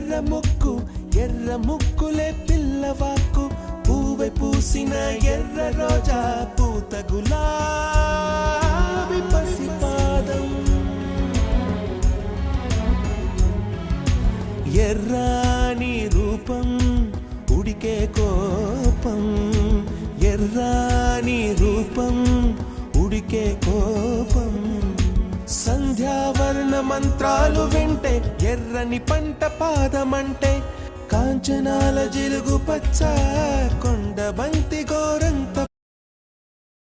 ఎర్ర ముక్కులే పిల్లవాకు పూవై పూసిన ఎర్ర రోజా పూత గులాబీ పసిపాదం ఎర్రాని రూపం ఉడికే కోపం ఎర్రాని రూపం ఉడికే కోపం సంధ్యావర్ణ మంత్రాలు వింటే ఎర్రని పంట పాదమంటే కాంచనాల జిలుగు పచ్చ కొండ బంతి గోర